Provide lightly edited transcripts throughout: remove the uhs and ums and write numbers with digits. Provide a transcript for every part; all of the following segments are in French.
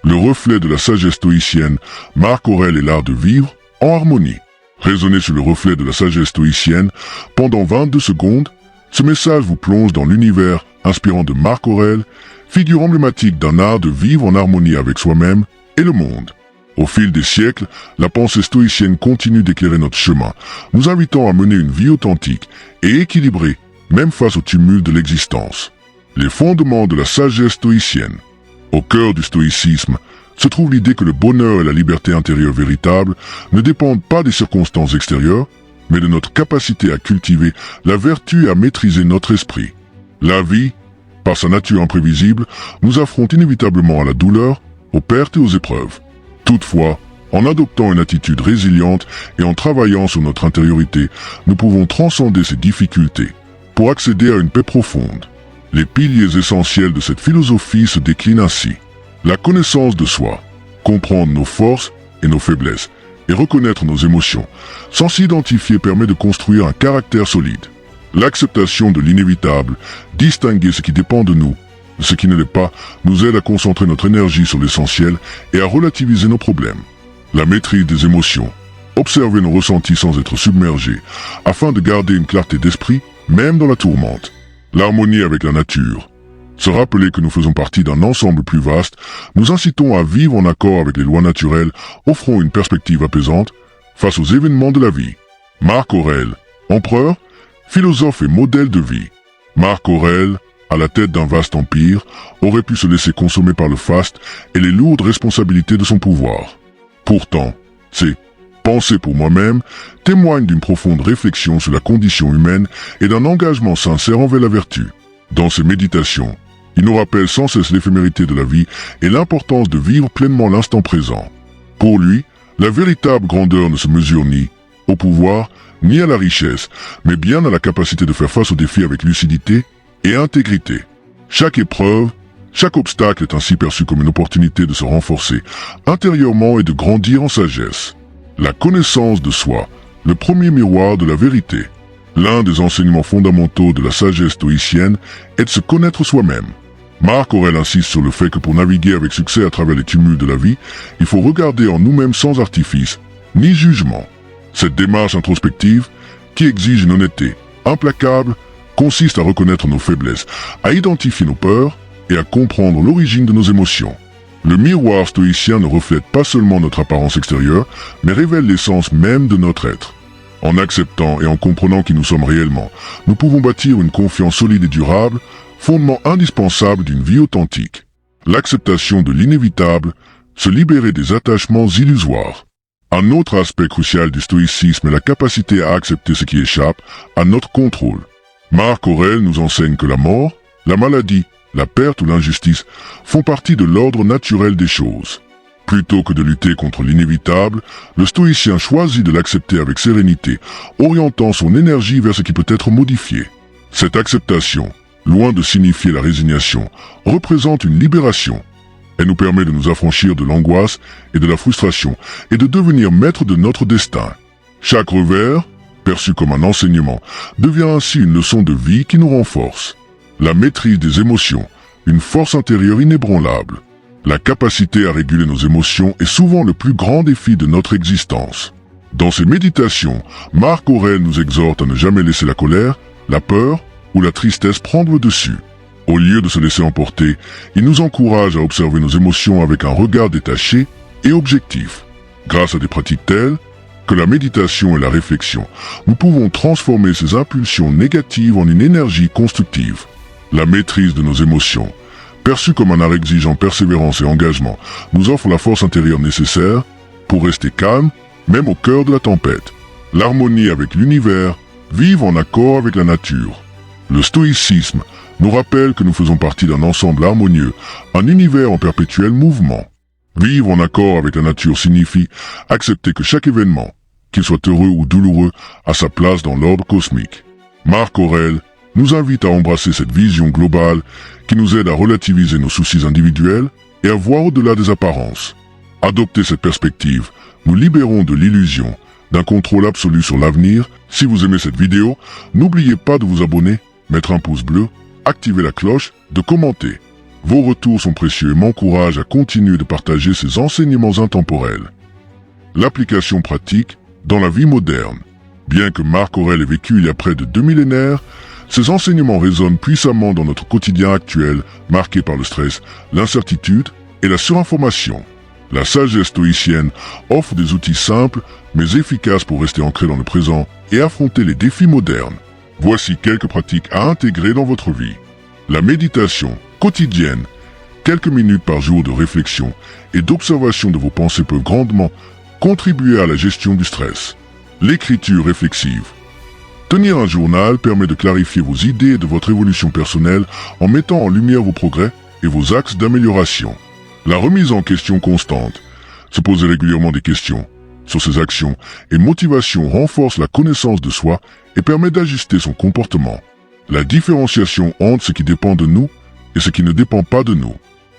Le reflet de la sagesse stoïcienne, Marc Aurèle et l'art de vivre en harmonie. Raisonnez sur le reflet de la sagesse stoïcienne pendant 22 secondes. Ce message vous plonge dans l'univers inspirant de Marc Aurèle, figure emblématique d'un art de vivre en harmonie avec soi-même et le monde. Au fil des siècles, la pensée stoïcienne continue d'éclairer notre chemin, nous invitant à mener une vie authentique et équilibrée, même face au tumulte de l'existence. Les fondements de la sagesse stoïcienne. Au cœur du stoïcisme se trouve l'idée que le bonheur et la liberté intérieure véritable ne dépendent pas des circonstances extérieures, mais de notre capacité à cultiver la vertu et à maîtriser notre esprit. La vie, par sa nature imprévisible, nous affronte inévitablement à la douleur, aux pertes et aux épreuves. Toutefois, en adoptant une attitude résiliente et en travaillant sur notre intériorité, nous pouvons transcender ces difficultés pour accéder à une paix profonde. Les piliers essentiels de cette philosophie se déclinent ainsi. La connaissance de soi, comprendre nos forces et nos faiblesses, et reconnaître nos émotions, sans s'identifier permet de construire un caractère solide. L'acceptation de l'inévitable, distinguer ce qui dépend de nous, de ce qui ne l'est pas, nous aide à concentrer notre énergie sur l'essentiel et à relativiser nos problèmes. La maîtrise des émotions, observer nos ressentis sans être submergés, afin de garder une clarté d'esprit, même dans la tourmente. L'harmonie avec la nature. Se rappeler que nous faisons partie d'un ensemble plus vaste, nous incitons à vivre en accord avec les lois naturelles, offrant une perspective apaisante face aux événements de la vie. Marc Aurèle, empereur, philosophe et modèle de vie. Marc Aurèle, à la tête d'un vaste empire, aurait pu se laisser consommer par le faste et les lourdes responsabilités de son pouvoir. Pourtant, ses pensées pour moi-même témoignent d'une profonde réflexion sur la condition humaine et d'un engagement sincère envers la vertu. Dans ses méditations, il nous rappelle sans cesse l'éphémérité de la vie et l'importance de vivre pleinement l'instant présent. Pour lui, la véritable grandeur ne se mesure ni au pouvoir, ni à la richesse, mais bien à la capacité de faire face aux défis avec lucidité et intégrité. Chaque épreuve, chaque obstacle est ainsi perçu comme une opportunité de se renforcer intérieurement et de grandir en sagesse. La connaissance de soi, le premier miroir de la vérité. L'un des enseignements fondamentaux de la sagesse stoïcienne est de se connaître soi-même. Marc Aurèle insiste sur le fait que pour naviguer avec succès à travers les tumultes de la vie, il faut regarder en nous-mêmes sans artifice, ni jugement. Cette démarche introspective, qui exige une honnêteté implacable, consiste à reconnaître nos faiblesses, à identifier nos peurs et à comprendre l'origine de nos émotions. Le miroir stoïcien ne reflète pas seulement notre apparence extérieure, mais révèle l'essence même de notre être. En acceptant et en comprenant qui nous sommes réellement, nous pouvons bâtir une confiance solide et durable, fondement indispensable d'une vie authentique. L'acceptation de l'inévitable, se libérer des attachements illusoires. Un autre aspect crucial du stoïcisme est la capacité à accepter ce qui échappe à notre contrôle. Marc Aurèle nous enseigne que la mort, la maladie, la perte ou l'injustice font partie de l'ordre naturel des choses. Plutôt que de lutter contre l'inévitable, le stoïcien choisit de l'accepter avec sérénité, orientant son énergie vers ce qui peut être modifié. Cette acceptation, loin de signifier la résignation, représente une libération. Elle nous permet de nous affranchir de l'angoisse et de la frustration et de devenir maître de notre destin. Chaque revers, perçu comme un enseignement, devient ainsi une leçon de vie qui nous renforce. La maîtrise des émotions, une force intérieure inébranlable. La capacité à réguler nos émotions est souvent le plus grand défi de notre existence. Dans ses méditations, Marc Aurèle nous exhorte à ne jamais laisser la colère, la peur ou la tristesse prendre le dessus. Au lieu de se laisser emporter, il nous encourage à observer nos émotions avec un regard détaché et objectif. Grâce à des pratiques telles que la méditation et la réflexion, nous pouvons transformer ces impulsions négatives en une énergie constructive. La maîtrise de nos émotions, perçue comme un art exigeant persévérance et engagement, nous offre la force intérieure nécessaire pour rester calme, même au cœur de la tempête. L'harmonie avec l'univers, vivre en accord avec la nature. Le stoïcisme nous rappelle que nous faisons partie d'un ensemble harmonieux, un univers en perpétuel mouvement. Vivre en accord avec la nature signifie accepter que chaque événement, qu'il soit heureux ou douloureux, a sa place dans l'ordre cosmique. Marc Aurèle nous invite à embrasser cette vision globale qui nous aide à relativiser nos soucis individuels et à voir au-delà des apparences. Adopter cette perspective, nous libérons de l'illusion d'un contrôle absolu sur l'avenir. Si vous aimez cette vidéo, n'oubliez pas de vous abonner, mettre un pouce bleu, activer la cloche, de commenter. Vos retours sont précieux et m'encouragent à continuer de partager ces enseignements intemporels. L'application pratique dans la vie moderne. Bien que Marc Aurèle ait vécu il y a près de 2 millénaires, ces enseignements résonnent puissamment dans notre quotidien actuel, marqué par le stress, l'incertitude et la surinformation. La sagesse stoïcienne offre des outils simples mais efficaces pour rester ancré dans le présent et affronter les défis modernes. Voici quelques pratiques à intégrer dans votre vie. La méditation quotidienne, quelques minutes par jour de réflexion et d'observation de vos pensées peuvent grandement contribuer à la gestion du stress. L'écriture réflexive. Tenir un journal permet de clarifier vos idées et de votre évolution personnelle en mettant en lumière vos progrès et vos axes d'amélioration. La remise en question constante. Se poser régulièrement des questions sur ses actions et motivations renforce la connaissance de soi et permet d'ajuster son comportement. La différenciation entre ce qui dépend de nous et ce qui ne dépend pas de nous.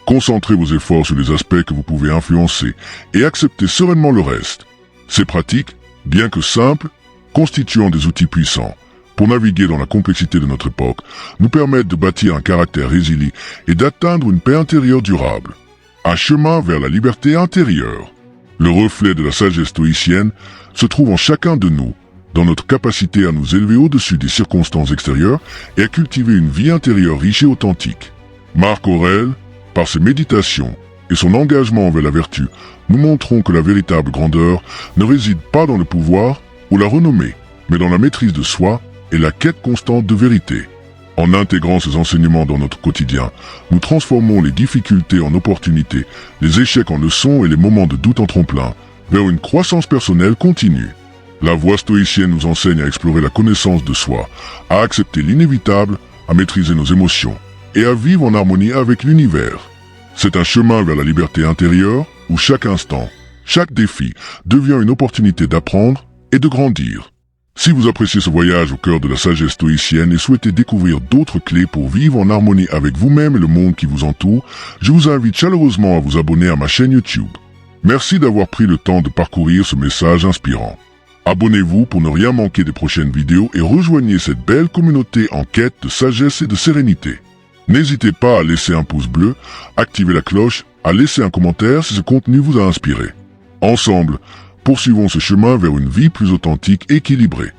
Concentrez vos efforts sur les aspects que vous pouvez influencer et acceptez sereinement le reste. Ces pratiques, bien que simples, constituant des outils puissants pour naviguer dans la complexité de notre époque, nous permettent de bâtir un caractère résilient et d'atteindre une paix intérieure durable. Un chemin vers la liberté intérieure. Le reflet de la sagesse stoïcienne se trouve en chacun de nous, dans notre capacité à nous élever au-dessus des circonstances extérieures et à cultiver une vie intérieure riche et authentique. Marc Aurèle, par ses méditations et son engagement envers la vertu, nous montrons que la véritable grandeur ne réside pas dans le pouvoir ou la renommée, mais dans la maîtrise de soi et la quête constante de vérité. En intégrant ces enseignements dans notre quotidien, nous transformons les difficultés en opportunités, les échecs en leçons et les moments de doute en tremplin, vers une croissance personnelle continue. La voie stoïcienne nous enseigne à explorer la connaissance de soi, à accepter l'inévitable, à maîtriser nos émotions et à vivre en harmonie avec l'univers. C'est un chemin vers la liberté intérieure où chaque instant, chaque défi devient une opportunité d'apprendre et de grandir. Si vous appréciez ce voyage au cœur de la sagesse stoïcienne et souhaitez découvrir d'autres clés pour vivre en harmonie avec vous-même et le monde qui vous entoure, je vous invite chaleureusement à vous abonner à ma chaîne YouTube. Merci d'avoir pris le temps de parcourir ce message inspirant. Abonnez-vous pour ne rien manquer des prochaines vidéos et rejoignez cette belle communauté en quête de sagesse et de sérénité. N'hésitez pas à laisser un pouce bleu, activer la cloche, à laisser un commentaire si ce contenu vous a inspiré. Ensemble, poursuivons ce chemin vers une vie plus authentique et équilibrée.